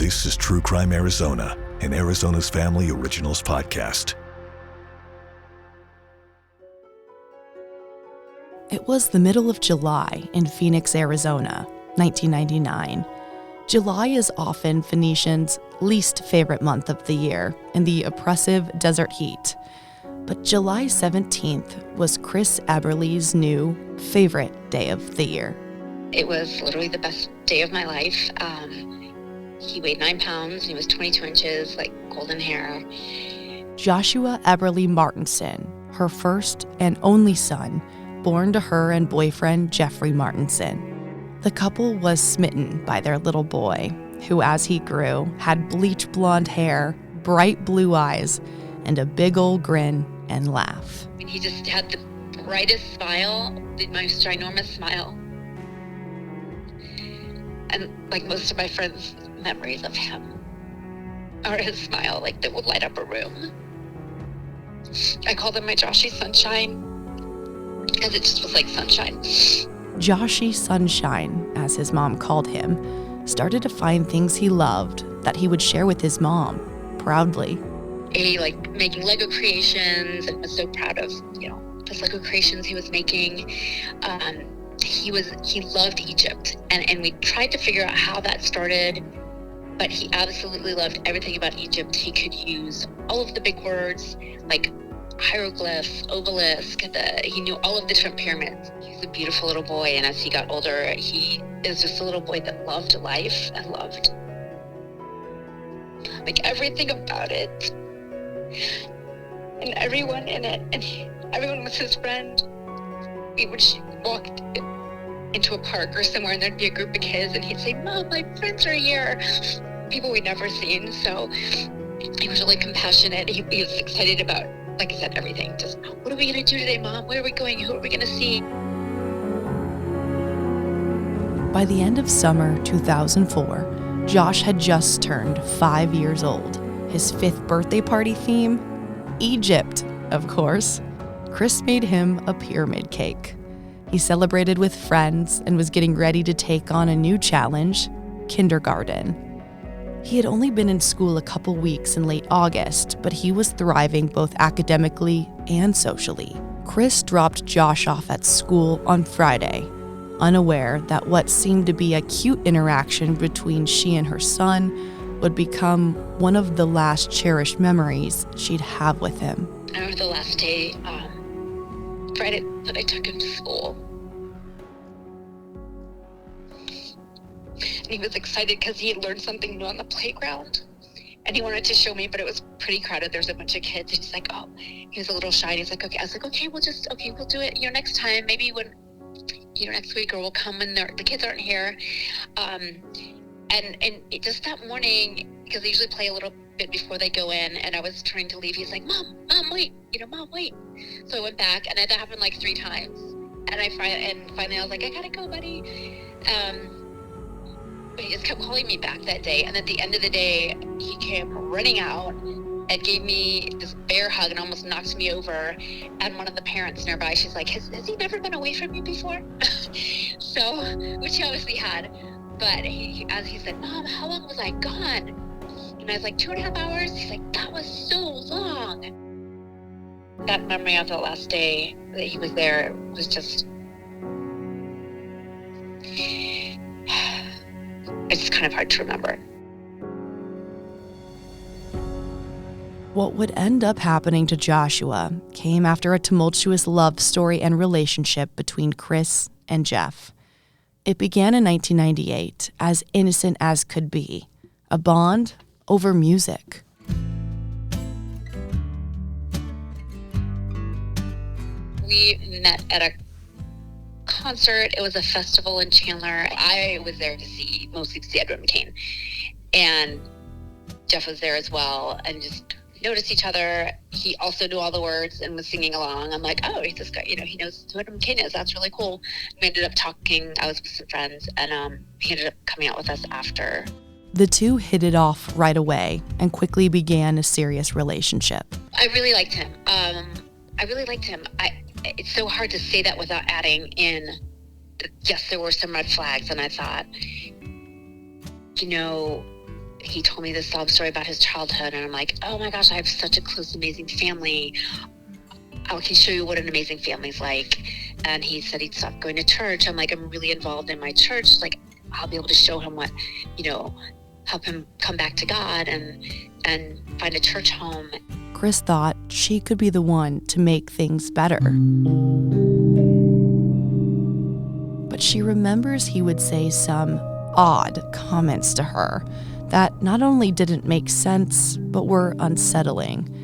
This is True Crime Arizona, an Arizona's Family Originals podcast. It was the middle of July in Phoenix, Arizona, 1999. July is often Phoenicians' least favorite month of the year in the oppressive desert heat. But July 17th was Chris Eberle's new favorite day of the year. It was literally the best day of my life. He weighed 9 pounds, he was 22 inches, golden hair. Joshua Eberle Martinson, her first and only son, born to her and boyfriend Jeffrey Martinson. The couple was smitten by their little boy, who as he grew had bleach blonde hair, bright blue eyes, and a big old grin and laugh. He just had the brightest smile, the most ginormous smile. And most of my friends' memories of him are his smile, that would light up a room. I called him my Joshy Sunshine, because it just was like sunshine. Joshy Sunshine, as his mom called him, started to find things he loved that he would share with his mom, proudly. He liked making Lego creations and was so proud of, the Lego creations he was making. He loved Egypt, and we tried to figure out how that started, but he absolutely loved everything about Egypt. He could use all of the big words, like hieroglyphs, obelisk, he knew all of the different pyramids. He was a beautiful little boy, and as he got older, he is just a little boy that loved life and loved everything about it and everyone in it, and everyone was his friend. We would walk into a park or somewhere, and there'd be a group of kids, and he'd say, "Mom, my friends are here." People we'd never seen, so he was really compassionate. He was excited about, like I said, everything. Just, what are we going to do today, Mom? Where are we going? Who are we going to see? By the end of summer 2004, Josh had just turned 5 years old. His 5th birthday party theme? Egypt, of course. Chris made him a pyramid cake. He celebrated with friends and was getting ready to take on a new challenge, kindergarten. He had only been in school a couple weeks in late August, but he was thriving both academically and socially. Chris dropped Josh off at school on Friday, unaware that what seemed to be a cute interaction between she and her son would become one of the last cherished memories she'd have with him. I remember the last day, Friday, that I took him to school. And he was excited because he had learned something new on the playground. And he wanted to show me, but it was pretty crowded. There's a bunch of kids. And he's like, oh, he was a little shy. And he's like, okay. I was like, okay, we'll do it, next time. Maybe when, next week, or we'll come when the kids aren't here. And it just that morning, because they usually play a little bit before they go in, and I was trying to leave. He's like, Mom, wait, Mom, wait. So I went back, and that happened 3 times. And finally I was like, I gotta go, buddy. But he just kept calling me back that day. And at the end of the day, he came running out and gave me this bear hug and almost knocked me over. And one of the parents nearby, she's like, has he never been away from you before? So, which he obviously had. But as he said, Mom, how long was I gone? And I was like, 2.5 hours. He's like, that was so long. That memory of the last day that he was there was just, it's kind of hard to remember. What would end up happening to Joshua came after a tumultuous love story and relationship between Chris and Jeff. It began in 1998, as innocent as could be, a bond over music. We met at a concert. It was a festival in Chandler. I was there mostly to see Edwin McCain. And Jeff was there as well, and just noticed each other. He also knew all the words and was singing along. I'm like, oh, he's this guy, he knows who Edwin McCain is. That's really cool. We ended up talking. I was with some friends, and he ended up coming out with us after. The two hit it off right away and quickly began a serious relationship. I really liked him. It's so hard to say that without adding in, yes, there were some red flags, and I thought, he told me this sob story about his childhood, and I'm like, oh my gosh, I have such a close, amazing family. I can show you what an amazing family's like. And he said he'd stopped going to church. I'm like, I'm really involved in my church. Like, I'll be able to show him what, help him come back to God and find a church home. Chris thought she could be the one to make things better. But she remembers he would say some odd comments to her that not only didn't make sense, but were unsettling.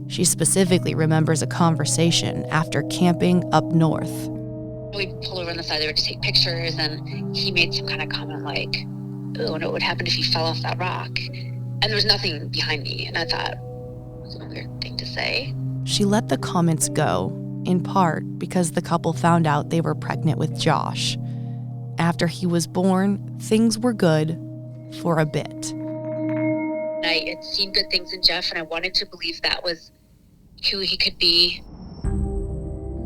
She specifically remembers a conversation after camping up north. We pulled over on the side of the road to take pictures, and he made some kind of comment like, oh, what would happen if you fell off that rock? And there was nothing behind me, and I thought, that's a weird thing to say. She let the comments go, in part because the couple found out they were pregnant with Josh. After he was born, things were good for a bit. I had seen good things in Jeff, and I wanted to believe that was who he could be.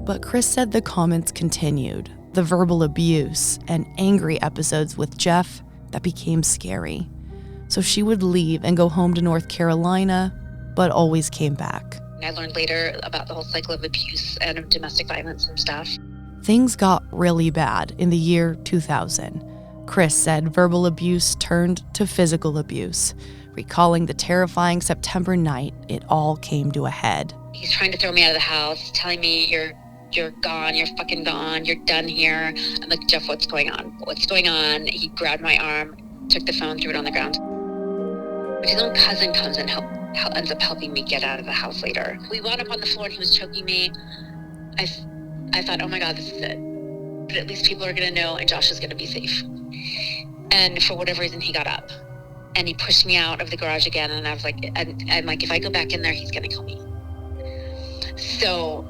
But Chris said the comments continued, the verbal abuse and angry episodes with Jeff that became scary. So she would leave and go home to North Carolina, but always came back. I learned later about the whole cycle of abuse and of domestic violence and stuff. Things got really bad in the year 2000. Chris said verbal abuse turned to physical abuse. Recalling the terrifying September night, it all came to a head. He's trying to throw me out of the house, telling me you're gone, you're fucking gone, you're done here. I'm like, Jeff, what's going on? What's going on? He grabbed my arm, took the phone, threw it on the ground. But his own cousin comes and ends up helping me get out of the house later. We wound up on the floor and he was choking me. I thought, oh my God, this is it. But at least people are gonna know and Josh is gonna be safe. And for whatever reason, he got up. And he pushed me out of the garage again, and I was like, I'm like, if I go back in there, he's gonna kill me. So,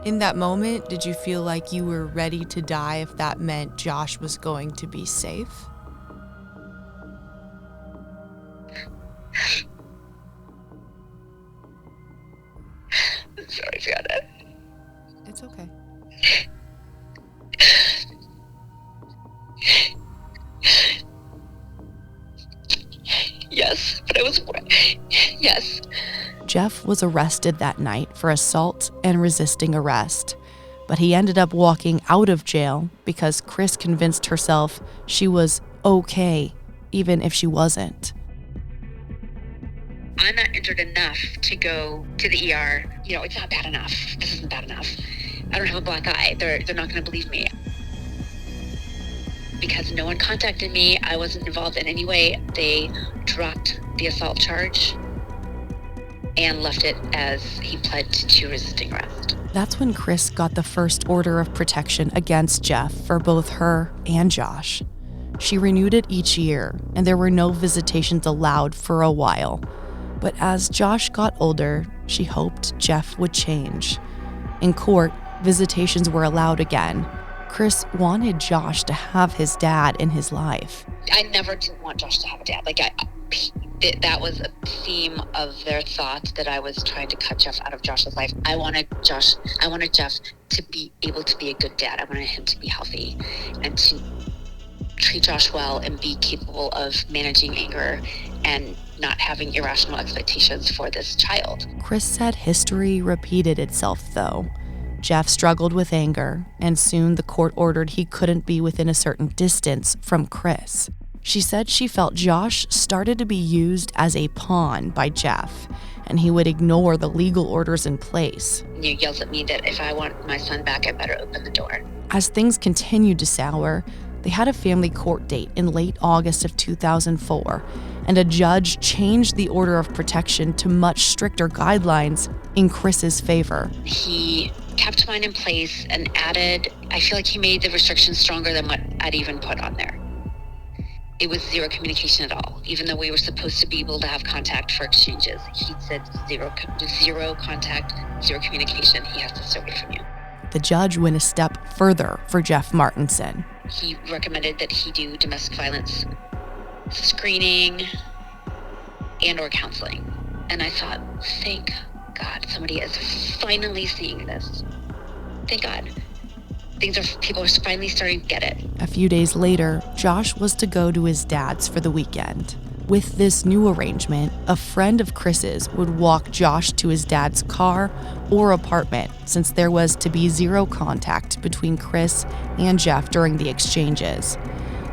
in that moment, did you feel like you were ready to die if that meant Josh was going to be safe? I'm sorry, Fiona. It's okay. Yes, but yes. Jeff was arrested that night for assault and resisting arrest, but he ended up walking out of jail because Chris convinced herself she was okay, even if she wasn't. I'm not injured enough to go to the ER. It's not bad enough. This isn't bad enough. I don't have a black eye. They're not going to believe me. Because no one contacted me, I wasn't involved in any way. They dropped the assault charge and left it as he pled to resisting arrest. That's when Chris got the first order of protection against Jeff for both her and Josh. She renewed it each year, and there were no visitations allowed for a while. But as Josh got older, she hoped Jeff would change. In court, visitations were allowed again. Chris wanted Josh to have his dad in his life. I never didn't want Josh to have a dad. That was a theme of their thought, that I was trying to cut Jeff out of Josh's life. I wanted Jeff to be able to be a good dad. I wanted him to be healthy and to treat Josh well and be capable of managing anger and not having irrational expectations for this child. Chris said history repeated itself, though. Jeff struggled with anger, and soon the court ordered he couldn't be within a certain distance from Chris. She said she felt Josh started to be used as a pawn by Jeff, and he would ignore the legal orders in place. He yells at me that if I want my son back, I better open the door. As things continued to sour, they had a family court date in late August of 2004, and a judge changed the order of protection to much stricter guidelines in Chris's favor. He kept mine in place and added, I feel like he made the restrictions stronger than what I'd even put on there. It was zero communication at all. Even though we were supposed to be able to have contact for exchanges, he said zero contact, zero communication. He has to stay away from you. The judge went a step further for Jeff Martinson. He recommended that he do domestic violence screening and or counseling. And I thought, thank God somebody is finally seeing this. Thank God. People are finally starting to get it. A few days later, Josh was to go to his dad's for the weekend. With this new arrangement, a friend of Chris's would walk Josh to his dad's car or apartment, since there was to be zero contact between Chris and Jeff during the exchanges.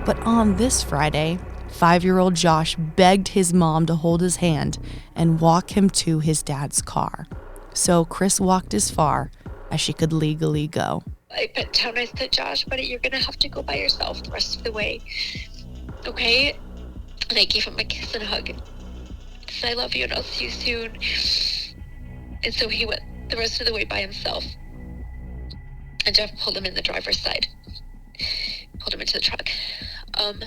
But on this Friday, 5-year-old Josh begged his mom to hold his hand and walk him to his dad's car. So Chris walked as far as she could legally go. I bent down, I said, Josh, buddy, you're gonna have to go by yourself the rest of the way. Okay? And I gave him a kiss and a hug. I said, I love you and I'll see you soon. And so he went the rest of the way by himself. And Jeff pulled him in the driver's side. Pulled him into the truck. And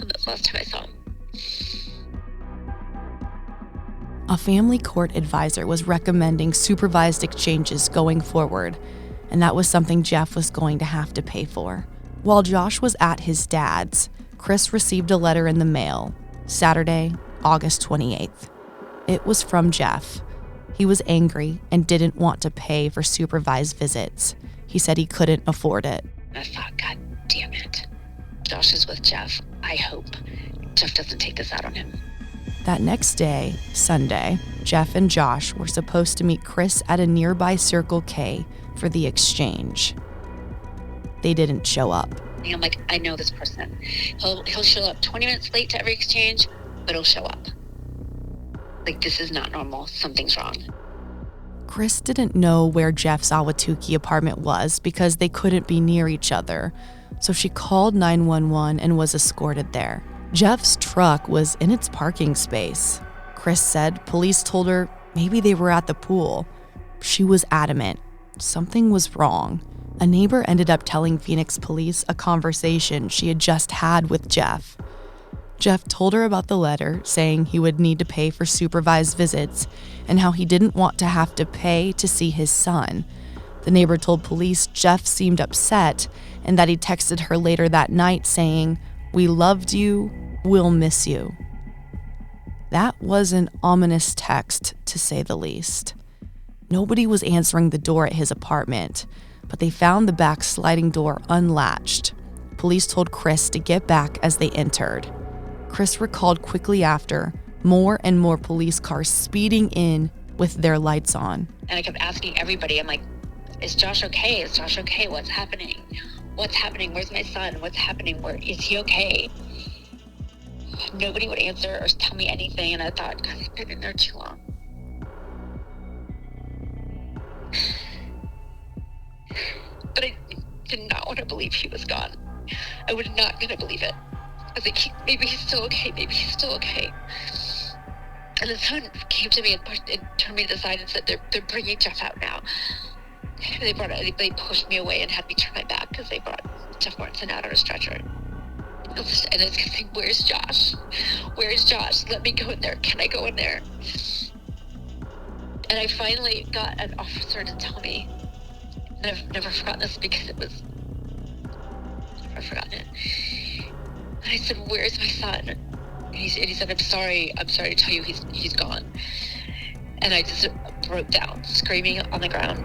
that's the last time I saw him. A family court advisor was recommending supervised exchanges going forward, and that was something Jeff was going to have to pay for. While Josh was at his dad's, Chris received a letter in the mail, Saturday, August 28th. It was from Jeff. He was angry and didn't want to pay for supervised visits. He said he couldn't afford it. I thought, God damn it. Josh is with Jeff. I hope Jeff doesn't take this out on him. That next day, Sunday, Jeff and Josh were supposed to meet Chris at a nearby Circle K for the exchange. They didn't show up. I'm like, I know this person. He'll show up 20 minutes late to every exchange, but he'll show up. Like, this is not normal. Something's wrong. Chris didn't know where Jeff's Ahwatukee apartment was because they couldn't be near each other, so she called 911 and was escorted there. Jeff's truck was in its parking space. Chris said police told her maybe they were at the pool. She was adamant. Something was wrong. A neighbor ended up telling Phoenix police a conversation she had just had with Jeff. Jeff told her about the letter, saying he would need to pay for supervised visits and how he didn't want to have to pay to see his son. The neighbor told police Jeff seemed upset and that he texted her later that night saying, "We loved you, we'll miss you." That was an ominous text, to say the least. Nobody was answering the door at his apartment, but they found the back sliding door unlatched. Police told Chris to get back as they entered. Chris recalled quickly after more and more police cars speeding in with their lights on. And I kept asking everybody, I'm like, is Josh okay? Is Josh okay? What's happening? What's happening? Where's my son? What's happening? Is he okay? Nobody would answer or tell me anything, and I thought, God, I've been in there too long. But I did not want to believe he was gone. I was not going to believe it. I was like, maybe he's still okay. Maybe he's still okay. And then someone came to me and turned me to the side and said, they're bringing Jeff out now. And they pushed me away and had me turn my back because they brought Jeff Martinson out on a stretcher. And I was saying, where's Josh? Where's Josh? Let me go in there. Can I go in there? And I finally got an officer to tell me, and I've never forgotten this because I've never forgotten it. And I said, where's my son? And he said, I'm sorry to tell you he's gone. And I just broke down, screaming on the ground.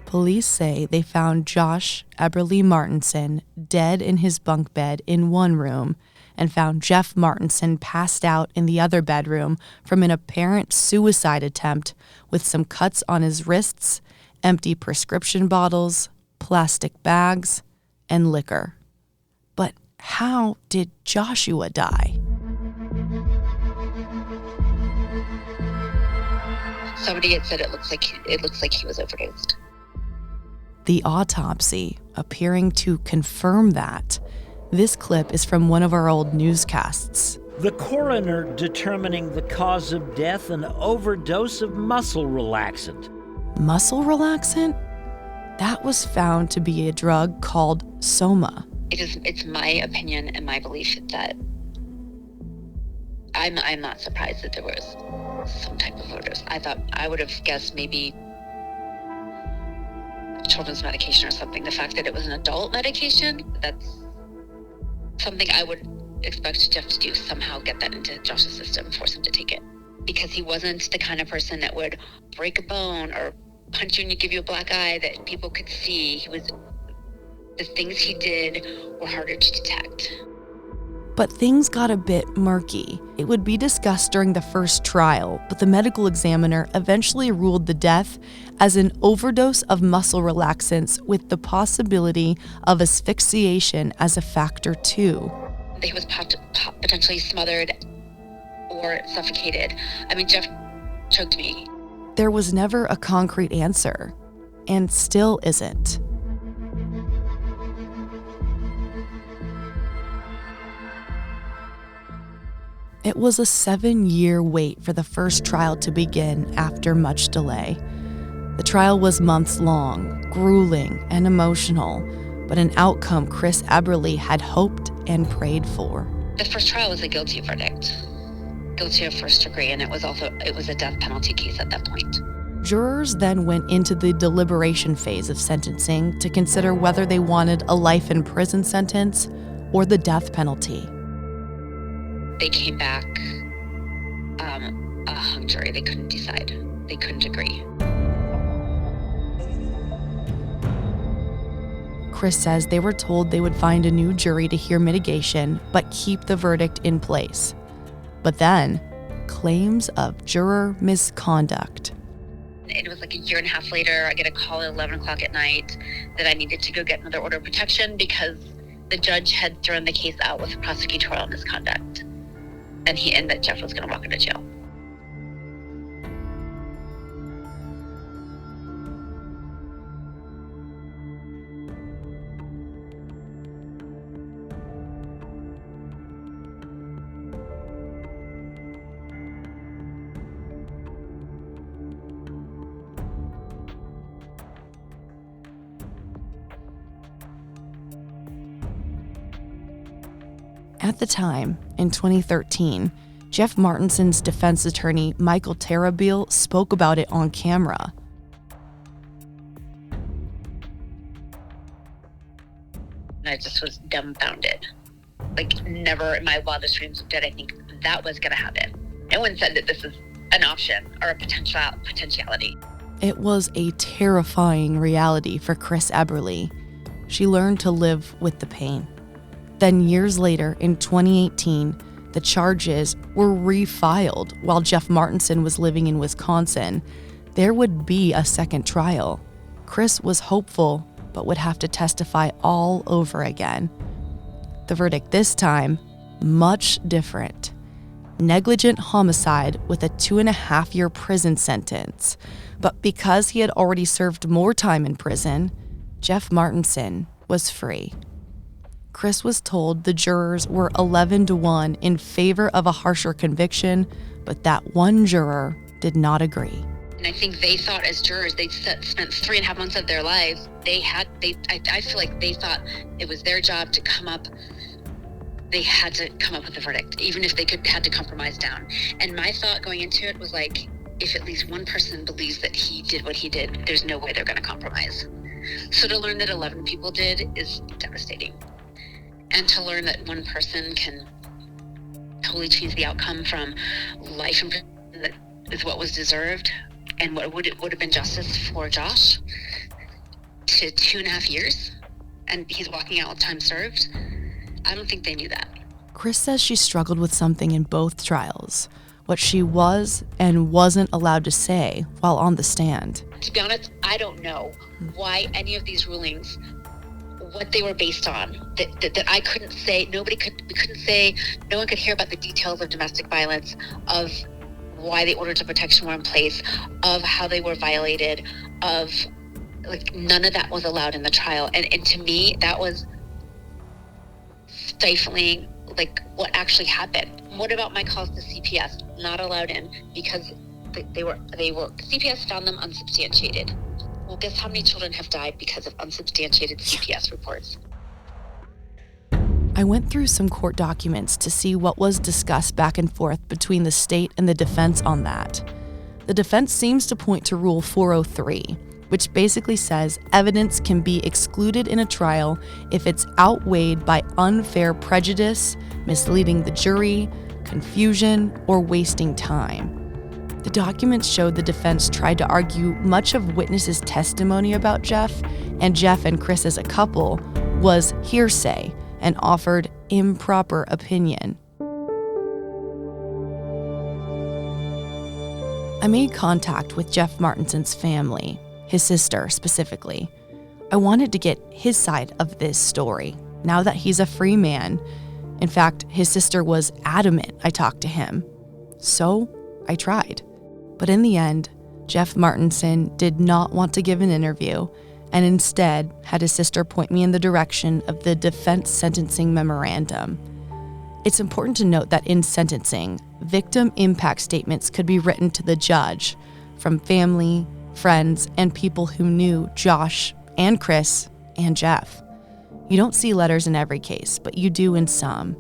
Police say they found Josh Eberle Martinson dead in his bunk bed in one room and found Jeff Martinson passed out in the other bedroom from an apparent suicide attempt with some cuts on his wrists, empty prescription bottles, plastic bags, and liquor. But how did Joshua die? Somebody had said it looks like he was overdosed. The autopsy appearing to confirm that. This clip is from one of our old newscasts. The coroner determining the cause of death, an overdose of muscle relaxant. Muscle relaxant? That was found to be a drug called Soma. It's my opinion and my belief that I'm not surprised that there was some type of overdose. I would have guessed maybe children's medication or something. The fact that it was an adult medication, that's something I would expect Jeff to do, somehow get that into Josh's system, force him to take it. because he wasn't the kind of person that would break a bone or punch you and give you a black eye that people could see. The things he did were harder to detect. But things got a bit murky. It would be discussed during the first trial, but the medical examiner eventually ruled the death as an overdose of muscle relaxants with the possibility of asphyxiation as a factor too. He was potentially smothered or suffocated. I mean, Jeff choked me. There was never a concrete answer, and still isn't. It was a 7-year wait for the first trial to begin after much delay. The trial was months long, grueling, and emotional, but an outcome Chris Eberle had hoped and prayed for. The first trial was a guilty verdict. Guilty of first degree, and it was a death penalty case at that point. Jurors then went into the deliberation phase of sentencing to consider whether they wanted a life in prison sentence or the death penalty. They came back a hung jury. They couldn't decide. They couldn't agree. Chris says they were told they would find a new jury to hear mitigation, but keep the verdict in place. But then, claims of juror misconduct. It was like a year and a half later, I get a call at 11 o'clock at night that I needed to go get another order of protection because the judge had thrown the case out with prosecutorial misconduct. And that Jeff was going to walk into jail. At the time, in 2013, Jeff Martinson's defense attorney, Michael Tarabeel, spoke about it on camera. And I just was dumbfounded. Like, never in my wildest dreams did I think that was going to happen. No one said that this is an option or a potentiality. It was a terrifying reality for Chris Eberle. She learned to live with the pain. Then years later, in 2018, the charges were refiled while Jeff Martinson was living in Wisconsin. There would be a second trial. Chris was hopeful, but would have to testify all over again. The verdict this time, much different. Negligent homicide with a 2.5-year prison sentence. But because he had already served more time in prison, Jeff Martinson was free. Chris was told the jurors were 11-1 in favor of a harsher conviction, but that one juror did not agree. And I think they thought as jurors, they'd spent 3.5 months of their lives. I feel like they thought it was their job to come up. They had to come up with a verdict, even if they had to compromise down. And my thought going into it was like, if at least one person believes that he did what he did, there's no way they're going to compromise. So to learn that 11 people did is devastating. And to learn that one person can totally change the outcome from life in prison that is what was deserved and what would have been justice for Josh to 2.5 years, and he's walking out with time served. I don't think they knew that. Chris says she struggled with something in both trials, what she was and wasn't allowed to say while on the stand. To be honest, I don't know why any of these rulings, what they were based on, that I couldn't say. We couldn't say. No one could hear about the details of domestic violence, of why the orders of protection were in place, of how they were violated, of like none of that was allowed in the trial. And to me, that was stifling, like what actually happened. What about my calls to CPS? Not allowed in because they were CPS found them unsubstantiated. Well, guess how many children have died because of unsubstantiated CPS reports? I went through some court documents to see what was discussed back and forth between the state and the defense on that. The defense seems to point to Rule 403, which basically says evidence can be excluded in a trial if it's outweighed by unfair prejudice, misleading the jury, confusion, or wasting time. The documents showed the defense tried to argue much of witnesses' testimony about Jeff and Chris as a couple was hearsay and offered improper opinion. I made contact with Jeff Martinson's family, his sister specifically. I wanted to get his side of this story, now that he's a free man. In fact, his sister was adamant I talk to him. So I tried. But in the end, Jeff Martinson did not want to give an interview and instead had his sister point me in the direction of the defense sentencing memorandum. It's important to note that in sentencing, victim impact statements could be written to the judge from family, friends, and people who knew Josh and Chris and Jeff. You don't see letters in every case, but you do in some.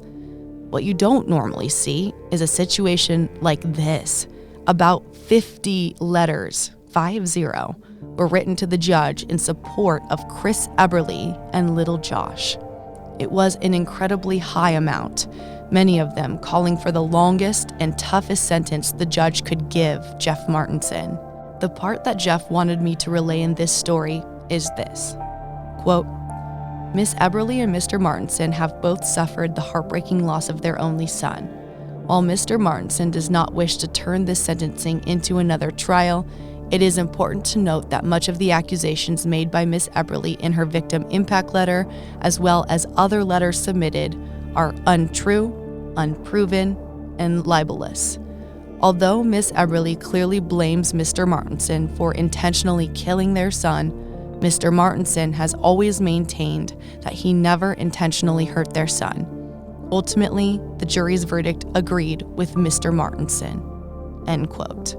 What you don't normally see is a situation like this. About 50 letters, 50, were written to the judge in support of Chris Eberle and little Josh. It was an incredibly high amount, many of them calling for the longest and toughest sentence the judge could give Jeff Martinson. The part that Jeff wanted me to relay in this story is this, quote, Miss Eberle and Mr. Martinson have both suffered the heartbreaking loss of their only son. While Mr. Martinson does not wish to turn this sentencing into another trial, it is important to note that much of the accusations made by Miss Eberle in her victim impact letter, as well as other letters submitted, are untrue, unproven, and libelous. Although Miss Eberle clearly blames Mr. Martinson for intentionally killing their son, Mr. Martinson has always maintained that he never intentionally hurt their son. Ultimately, the jury's verdict agreed with Mr. Martinson. End quote.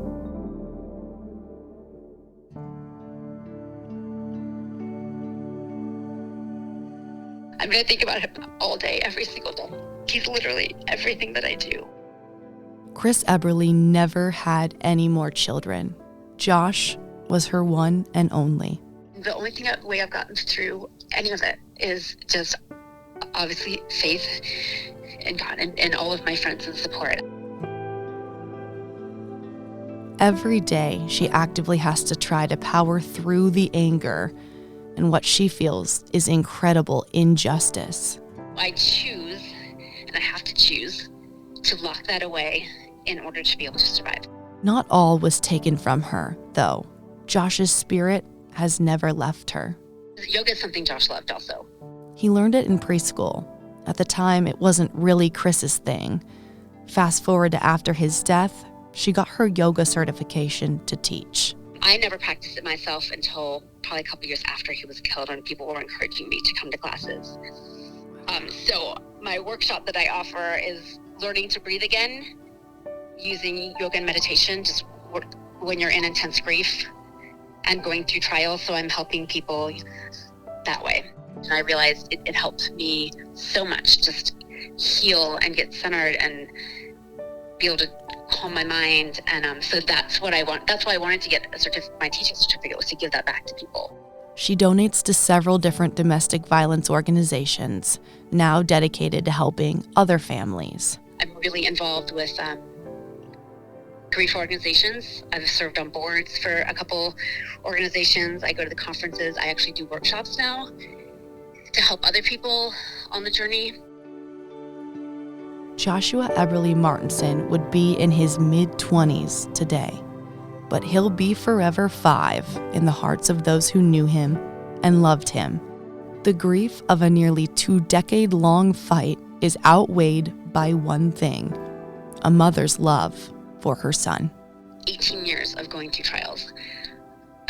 I'm going to think about him all day, every single day. He's literally everything that I do. Chris Eberle never had any more children. Josh was her one and only. The only way I've gotten through any of it is just obviously faith in God and all of my friends and support. Every day, she actively has to try to power through the anger and what she feels is incredible injustice. I choose, and I have to choose, to lock that away in order to be able to survive. Not all was taken from her, though. Josh's spirit has never left her. Yoga is something Josh loved also. He learned it in preschool. At the time, it wasn't really Chris's thing. Fast forward to after his death, she got her yoga certification to teach. I never practiced it myself until probably a couple years after he was killed, when people were encouraging me to come to classes. So my workshop that I offer is learning to breathe again, using yoga and meditation, just when you're in intense grief and going through trials. So I'm helping people that way. And I realized it helped me so much, just heal and get centered and be able to calm my mind. And so that's what I want. That's why I wanted to get my teaching certificate, was to give that back to people. She donates to several different domestic violence organizations, now dedicated to helping other families. I'm really involved with grief organizations. I've served on boards for a couple organizations. I go to the conferences. I actually do workshops now to help other people on the journey. Joshua Eberle Martinson would be in his mid-20s today, but he'll be forever 5 in the hearts of those who knew him and loved him. The grief of a nearly 2-decade-long fight is outweighed by one thing: a mother's love for her son. 18 years of going through trials,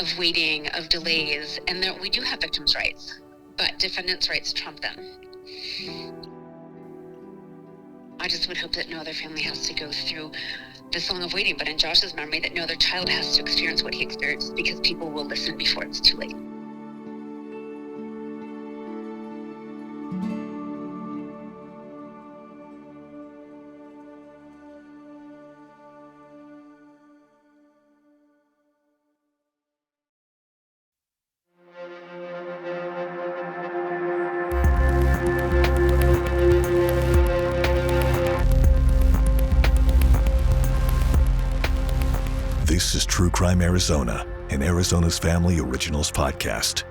of waiting, of delays, and that we do have victims' rights, but defendants' rights trump them. I just would hope that no other family has to go through this long of waiting, but in Josh's memory, that no other child has to experience what he experienced, because people will listen before it's too late. This is True Crime Arizona, an Arizona's Family Originals podcast.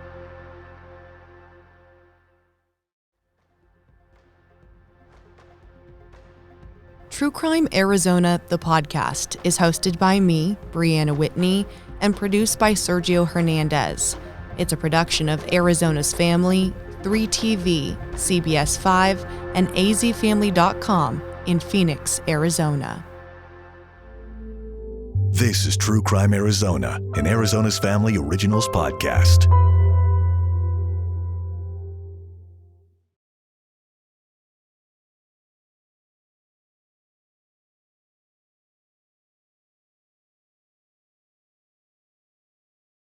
True Crime Arizona, the podcast, is hosted by me, Brianna Whitney, and produced by Sergio Hernandez. It's a production of Arizona's Family, 3TV, CBS 5, and azfamily.com in Phoenix, Arizona. This is True Crime Arizona, an Arizona's Family Originals podcast.